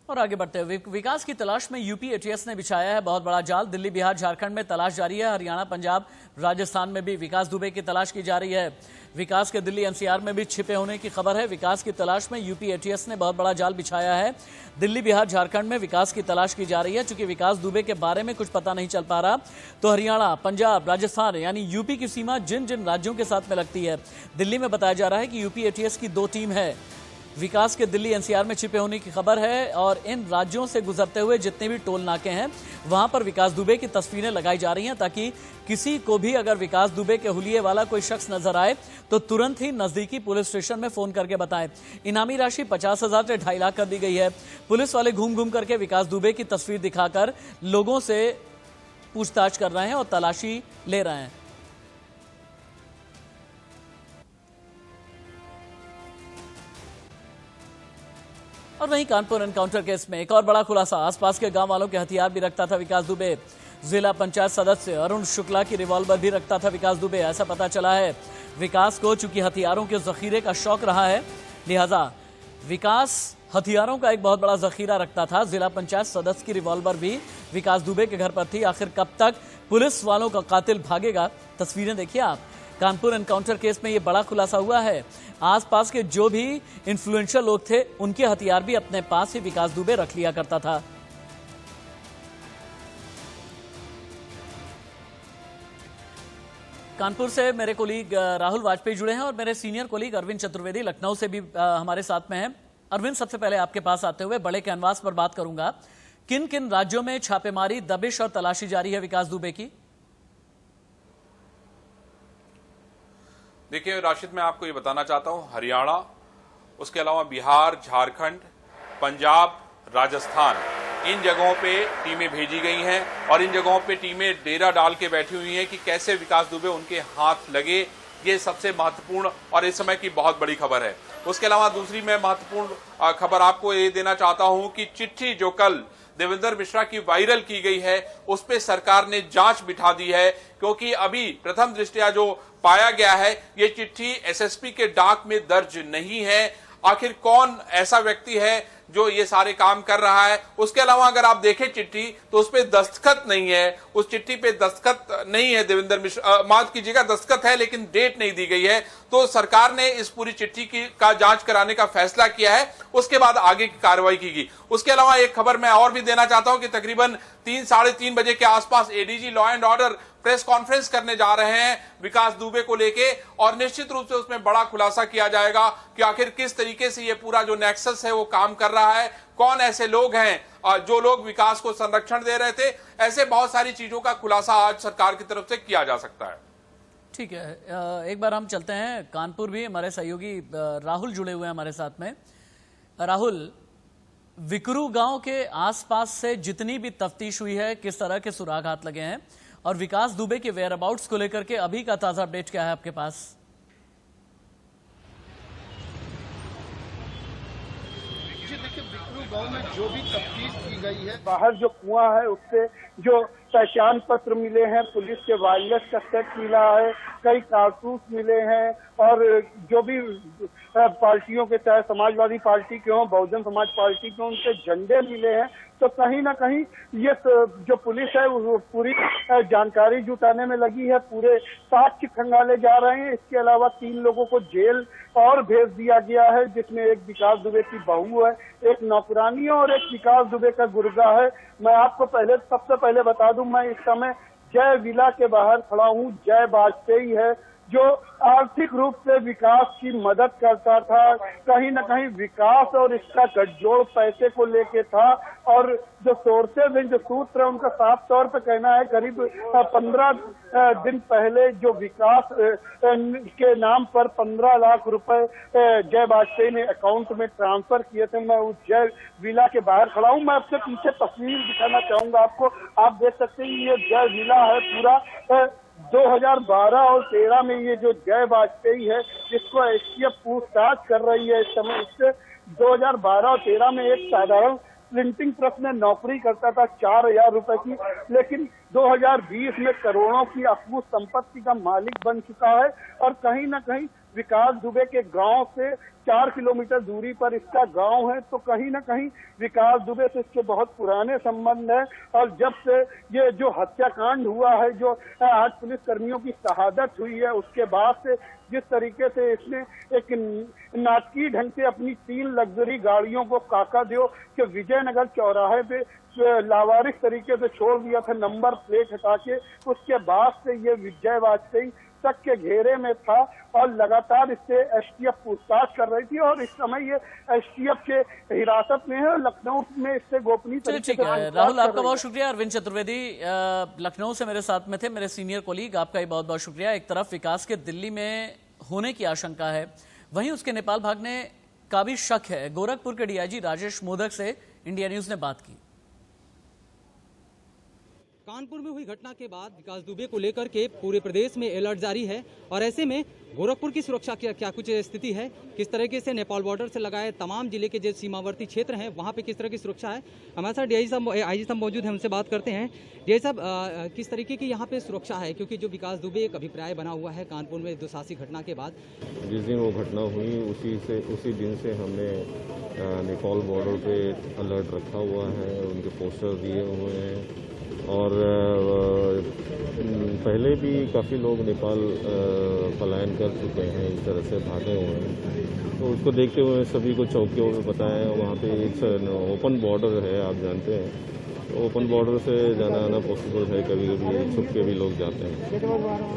और आगे बढ़ते हैं, विकास की तलाश में यूपी एटीएस ने बिछाया है बहुत बड़ा जाल। दिल्ली, बिहार, झारखंड में तलाश जारी है। हरियाणा, पंजाब, राजस्थान में भी विकास दुबे की तलाश की जा रही है। विकास के दिल्ली एनसीआर में भी छिपे होने की खबर है। विकास की तलाश में यूपी एटीएस ने बहुत बड़ा जाल बिछाया है। दिल्ली, बिहार, झारखंड में विकास की तलाश की जा रही है। चूंकि विकास दुबे के बारे में कुछ पता नहीं चल पा रहा, तो हरियाणा, पंजाब, राजस्थान यानी यूपी की सीमा जिन जिन राज्यों के साथ में लगती है, दिल्ली में बताया जा रहा है कि यूपी एटीएस की 2 टीम है। विकास के दिल्ली एनसीआर में छिपे होने की खबर है और इन राज्यों से गुजरते हुए जितने भी टोल नाके हैं वहां पर विकास दुबे की तस्वीरें लगाई जा रही हैं, ताकि किसी को भी अगर विकास दुबे के हुलिये वाला कोई शख्स नजर आए तो तुरंत ही नजदीकी पुलिस स्टेशन में फोन करके बताएं। इनामी राशि 50,000 से 2.5 लाख कर दी गई है। पुलिस वाले घूम घूम करके विकास दुबे की तस्वीर दिखाकर लोगों से पूछताछ कर रहे हैं और तलाशी ले रहे हैं। और वहीं कानपुर एनकाउंटर केस में एक और बड़ा खुलासा, आसपास के गांव वालों के हथियार भी रखता था विकास दुबे। जिला पंचायत सदस्य अरुण शुक्ला की रिवॉल्वर भी रखता था विकास दुबे, ऐसा पता चला है। विकास को चूंकि हथियारों के जखीरे का शौक रहा है, लिहाजा विकास हथियारों का एक बहुत बड़ा जखीरा रखता था। जिला पंचायत सदस्य की रिवॉल्वर भी विकास दुबे के घर पर थी। आखिर कब तक पुलिस वालों का कातिल भागेगा, तस्वीरें देखिए आप। कानपुर एनकाउंटर केस में यह बड़ा खुलासा हुआ है। आसपास के जो भी इन्फ्लुएंशियल लोग थे उनके हथियार भी अपने पास ही विकास दुबे रख लिया करता था। कानपुर से मेरे कोलीग राहुल वाजपेयी जुड़े हैं और मेरे सीनियर कोलीग अरविंद चतुर्वेदी लखनऊ से भी हमारे साथ में हैं। अरविंद, सबसे पहले आपके पास आते हुए बड़े कैनवास पर बात करूंगा, किन किन राज्यों में छापेमारी, दबिश और तलाशी जारी है विकास दुबे की? देखिए राशिद, मैं आपको ये बताना चाहता हूं, हरियाणा, उसके अलावा बिहार, झारखंड, पंजाब, राजस्थान, इन जगहों पे टीमें भेजी गई हैं और इन जगहों पे टीमें डेरा डाल के बैठी हुई हैं कि कैसे विकास दुबे उनके हाथ लगे। ये सबसे महत्वपूर्ण और इस समय की बहुत बड़ी खबर है। उसके अलावा दूसरी मैं महत्वपूर्ण खबर आपको ये देना चाहता हूं कि चिट्ठी जो कल देवेंद्र मिश्रा की वायरल की गई है, उस पे सरकार ने जांच बिठा दी है, क्योंकि अभी प्रथम दृष्टया जो पाया गया है, ये चिट्ठी एसएसपी के डाक में दर्ज नहीं है। आखिर कौन ऐसा व्यक्ति है जो ये सारे काम कर रहा है? उसके अलावा अगर आप देखें चिट्ठी तो उस पे दस्तखत नहीं है, उस चिट्ठी पे दस्तखत नहीं है देवेंद्र मिश्रा, माफ कीजिएगा, दस्तखत है लेकिन डेट नहीं दी गई है। तो सरकार ने इस पूरी चिट्ठी का जांच कराने का फैसला किया है, उसके बाद आगे की कार्रवाई की। उसके अलावा एक खबर मैं और भी देना चाहता हूं कि तकरीबन 3-3:30 बजे के आसपास ADG law and order press conference करने जा रहे हैं विकास दुबे को लेके, और निश्चित रूप से उसमें बड़ा खुलासा किया जाएगा कि आखिर किस तरीके से ये पूरा जो नेक्सस है वो काम कर रहा है, कौन ऐसे लोग हैं जो लोग विकास को संरक्षण दे रहे थे। ऐसे बहुत सारी चीजों का खुलासा आज सरकार की तरफ से किया जा सकता है। ठीक है, एक बार हम चलते हैं कानपुर, भी हमारे सहयोगी राहुल जुड़े हुए हैं हमारे साथ में। राहुल, विकरू गांव के आसपास से जितनी भी तफ्तीश हुई है, किस तरह के सुराग हाथ लगे हैं, और विकास दुबे के वेयर अबाउट्स को लेकर के अभी का ताजा अपडेट क्या है आपके पास? जी देखिए, विकरू गांव में जो भी तफ्तीश की गई है, बाहर जो कुआं है उससे जो पहचान पत्र मिले हैं, पुलिस के वायरलेस का सेट मिला है, कई कारतूस मिले हैं, और जो भी पार्टियों के, चाहे समाजवादी पार्टी के हों, बहुजन समाज पार्टी के हों, उनके झंडे मिले हैं। तो कहीं ना कहीं ये जो पुलिस है वो पूरी जानकारी जुटाने में लगी है, पूरे साक्ष्य खंगाले जा रहे हैं। इसके अलावा 3 लोगों को जेल और भेज दिया गया है, जिसमें एक विकास दुबे की बहू है, एक नौकरानी है और एक विकास दुबे का गुर्गा है। मैं आपको सबसे पहले बता दूं, मैं इस समय जय विला के बाहर खड़ा हूं। जय वाजपेयी है जो आर्थिक रूप से विकास की मदद करता था, कहीं न कहीं विकास और इसका गठजोड़ पैसे को लेके था, और जो सोर्सेज हैं, जो सूत्र है, उनका साफ तौर पे कहना है करीब 15 दिन पहले जो विकास के नाम पर 15 लाख रुपए जय वाजपेयी ने अकाउंट में ट्रांसफर किए थे। मैं उस जय विला के बाहर खड़ा हूँ। मैं आपसे पीछे तस्वीर दिखाना चाहूंगा आपको। आप देख सकते हैं ये जय विला है पूरा। 2012 और 13 में ये जो जय वाजपेयी है, जिसको एसटीएफ पूछताछ कर रही है इस समय, इससे 2012 और 13 में एक साधारण प्रिंटिंग प्रेस में नौकरी करता था 4,000 रुपए की, लेकिन 2020 में करोड़ों की अपूर्व संपत्ति का मालिक बन चुका है। और कहीं ना कहीं विकास दुबे के गांव से 4 किलोमीटर दूरी पर इसका गांव है, तो कहीं ना कहीं विकास दुबे से इसके बहुत पुराने संबंध है। और जब से ये जो हत्याकांड हुआ है, जो 8 पुलिस कर्मियों की शहादत हुई है, उसके बाद से जिस तरीके से इसने एक नाटकीय ढंग से अपनी 3 लग्जरी गाड़ियों को काकादेव के विजयनगर चौराहे पे लावारिस तरीके से छोड़ दिया था, नंबर प्लेट हटा के, उसके बाद से ये विजय वाजपेयी तक के घेरे में था और लगातार इससे एसटीएफ पूछताछ कर रही थी और इस समय ये एसटीएफ के हिरासत में है और लखनऊ में इससे गोपनीय तरीके ठीक है राहुल, आपका बहुत शुक्रिया। अरविंद चतुर्वेदी लखनऊ से मेरे साथ में थे, मेरे सीनियर कोलीग, आपका ही बहुत बहुत शुक्रिया। एक तरफ विकास के दिल्ली में होने की आशंका है, वहीं उसके नेपाल भागने का भी शक है। गोरखपुर के डीआईजी राजेश मोदक से इंडिया न्यूज ने बात की। कानपुर में हुई घटना के बाद विकास दुबे को लेकर के पूरे प्रदेश में अलर्ट जारी है और ऐसे में गोरखपुर की सुरक्षा की क्या कुछ स्थिति है, किस तरीके से नेपाल बॉर्डर से लगाए तमाम जिले के जो सीमावर्ती क्षेत्र हैं वहां पे किस तरह की सुरक्षा है। हमारे साथ आईजी साहब मौजूद हैं, हमसे बात करते हैं। डीआईजी साहब, किस तरीके की यहाँ पे सुरक्षा है, क्योंकि जो विकास दुबे एक अभिप्राय बना हुआ है कानपुर में दुसाहसी घटना के बाद? जिस दिन वो घटना हुई उसी दिन से हमने नेपाल बॉर्डर पे अलर्ट रखा हुआ है, उनके पोस्टर दिए हुए हैं और पहले भी काफ़ी लोग नेपाल पलायन कर चुके हैं, इस तरह से भागे हुए हैं। तो उसको देखते हुए सभी को चौकियों में बताया, वहाँ पे एक ओपन बॉर्डर है, आप जानते हैं, तो ओपन बॉर्डर से जाना आना पॉसिबल है, कभी कभी छुप के भी लोग जाते हैं, तो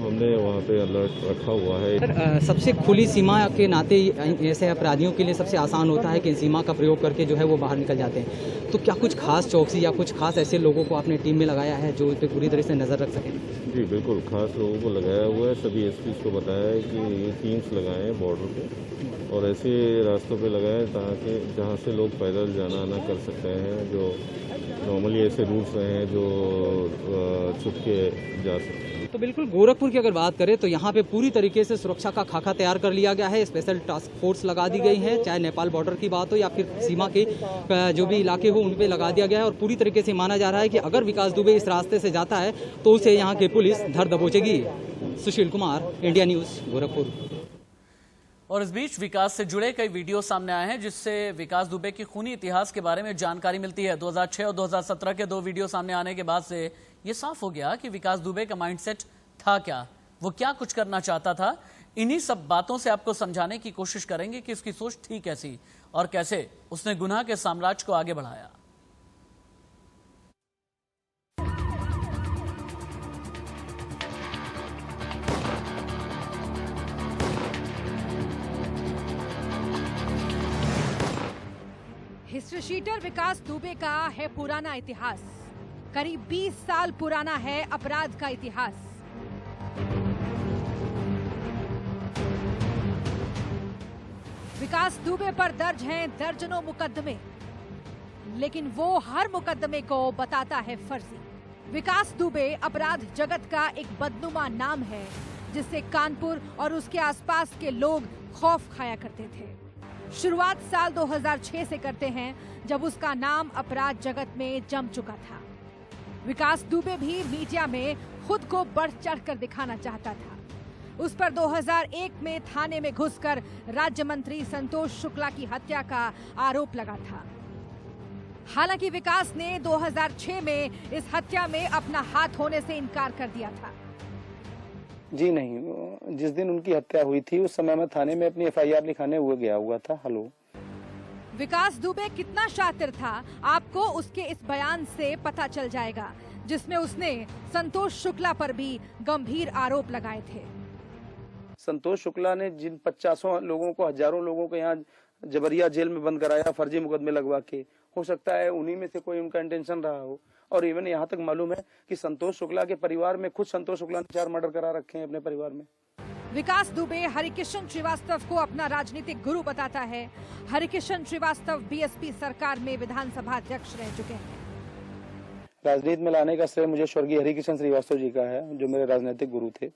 हमने वहाँ पे अलर्ट रखा हुआ है। सर, सबसे खुली सीमा के नाते ऐसे अपराधियों के लिए सबसे आसान होता है कि सीमा का प्रयोग करके जो है वो बाहर निकल जाते हैं, तो क्या कुछ खास चौकसी या कुछ खास ऐसे लोगों को आपने टीम में लगाया है जो इस पर पूरी तरह से नज़र रख सकें? जी बिल्कुल, खास लोगों को लगाया हुआ है, सभी एसपीज को बताया है कि ये टीम्स लगाएं हैं बॉर्डर पे और ऐसे रास्तों पे लगाएं ताकि जहाँ से लोग पैदल जाना आना कर सकते हैं, जो नॉर्मली ऐसे रूट्स हैं जो छुप के जा सकते हैं। तो बिल्कुल गोरखपुर की अगर बात करें तो यहाँ पे पूरी तरीके से सुरक्षा का खाका तैयार कर लिया गया है, स्पेशल टास्क फोर्स लगा दी गई है, चाहे नेपाल बॉर्डर की बात हो या फिर सीमा के जो भी इलाके हो उन पे लगा दिया गया है और पूरी तरीके से माना जा रहा है कि अगर विकास दुबे इस रास्ते से जाता है तो उसे यहाँ की पुलिस धर दबोचेगी। Sushil Kumar, India news, Gorakhpur. और इस बीच विकास से जुड़े कई वीडियो सामने आए हैं जिससे विकास दुबे की खूनी इतिहास के बारे में जानकारी मिलती है। 2006 और 2017 के 2 वीडियो सामने आने के बाद से ये साफ हो गया कि विकास दुबे का माइंडसेट था क्या, वो क्या कुछ करना चाहता था। इन्हीं सब बातों से आपको समझाने की कोशिश करेंगे कि उसकी सोच थी कैसी और कैसे उसने गुनाह के साम्राज्य को आगे बढ़ाया। हिस्ट्री शीटर विकास दुबे का है पुराना इतिहास, करीब 20 साल पुराना है अपराध का इतिहास। विकास दुबे पर दर्ज हैं दर्जनों मुकदमे, लेकिन वो हर मुकदमे को बताता है फर्जी। विकास दुबे अपराध जगत का एक बदनुमा नाम है जिससे कानपुर और उसके आसपास के लोग खौफ खाया करते थे। शुरुआत साल 2006 से करते हैं जब उसका नाम अपराध जगत में जम चुका था। विकास दुबे भी मीडिया में खुद को बढ़ चढ़कर दिखाना चाहता था। उस पर 2001 में थाने में घुसकर राज्य मंत्री संतोष शुक्ला की हत्या का आरोप लगा था। हालांकि विकास ने 2006 में इस हत्या में अपना हाथ होने से इनकार कर दिया था। जी नहीं, जिस दिन उनकी हत्या हुई थी उस समय मैं थाने में अपनी एफआईआर लिखाने हुए गया हुआ था। हेलो, विकास दुबे कितना शातिर था आपको उसके इस बयान से पता चल जाएगा जिसमें उसने संतोष शुक्ला पर भी गंभीर आरोप लगाए थे। संतोष शुक्ला ने जिन 50 लोगों को, हजारों लोगों को यहाँ जबरिया जेल में बंद कराया फर्जी मुकदमे लगवा के, हो सकता है उन्हीं में से कोई उनका इंटेंशन रहा हो। और इवन यहाँ तक मालूम है कि संतोष शुक्ला के परिवार में खुद संतोष शुक्ला ने 4 मर्डर करा रखे हैं अपने परिवार में। विकास दुबे हरिकिशन श्रीवास्तव को अपना राजनीतिक गुरु बताता है। हरिकिशन श्रीवास्तव बीएसपी सरकार में विधानसभा अध्यक्ष रह चुके हैं। राजनीति में लाने का श्रेय मुझे स्वर्गीय हरिकिशन श्रीवास्तव जी का है, जो मेरे राजनीतिक गुरु थे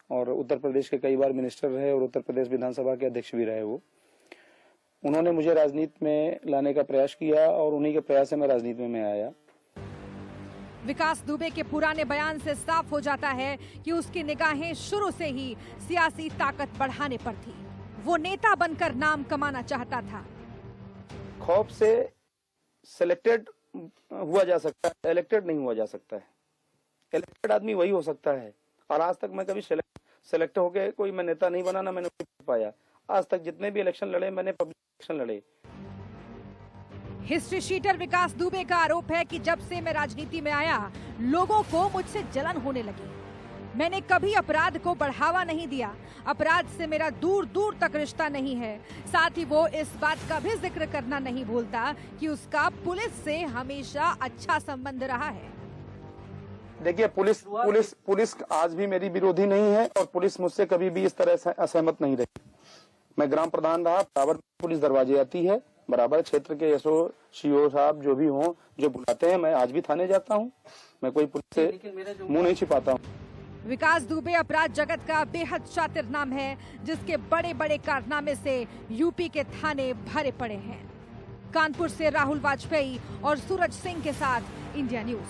और उत्तर प्रदेश के कई बार मिनिस्टर रहे और उत्तर प्रदेश विधानसभा के अध्यक्ष भी रहे। वो उन्होंने मुझे राजनीति में लाने का प्रयास किया और उन्हीं के प्रयास से मैं राजनीति में आया। विकास दुबे के पुराने बयान से साफ हो जाता है कि उसकी निगाहें शुरू से ही सियासी ताकत बढ़ाने पर थी। वो नेता बनकर नाम कमाना चाहता था। खौफ से सिलेक्टेड हुआ जा सकता है, इलेक्टेड नहीं हुआ जा सकता है। इलेक्टेड आदमी वही हो सकता है, और आज तक मैं कभी सेलेक्ट होके कोई मैं नेता नहीं बना, ना मैंने पाया। आज तक जितने भी इलेक्शन लड़े मैंने पब्लिक इलेक्शन लड़े। हिस्ट्री शीटर विकास दुबे का आरोप है कि जब से मैं राजनीति में आया, लोगों को मुझसे जलन होने लगी। मैंने कभी अपराध को बढ़ावा नहीं दिया। अपराध से मेरा दूर दूर तक रिश्ता नहीं है। साथ ही वो इस बात का भी जिक्र करना नहीं भूलता कि उसका पुलिस से हमेशा अच्छा संबंध रहा है। देखिए, पुलिस आज भी मेरी विरोधी नहीं है, और पुलिस मुझसे कभी भी इस तरह से असहमत नहीं रही। मैं ग्राम प्रधान रहा, बराबर पुलिस दरवाजे आती है, बराबर क्षेत्र के एसओ सीओ साहब जो भी हों, जो बुलाते हैं, मैं आज भी थाने जाता हूं। मैं कोई पुलिस से मुंह नहीं छिपाता हूं। विकास दुबे अपराध जगत का बेहद शातिर नाम है, जिसके बड़े बड़े कारनामे से यूपी के थाने भरे पड़े हैं। कानपुर से राहुल वाजपेयी और सूरज सिंह के साथ इंडिया न्यूज।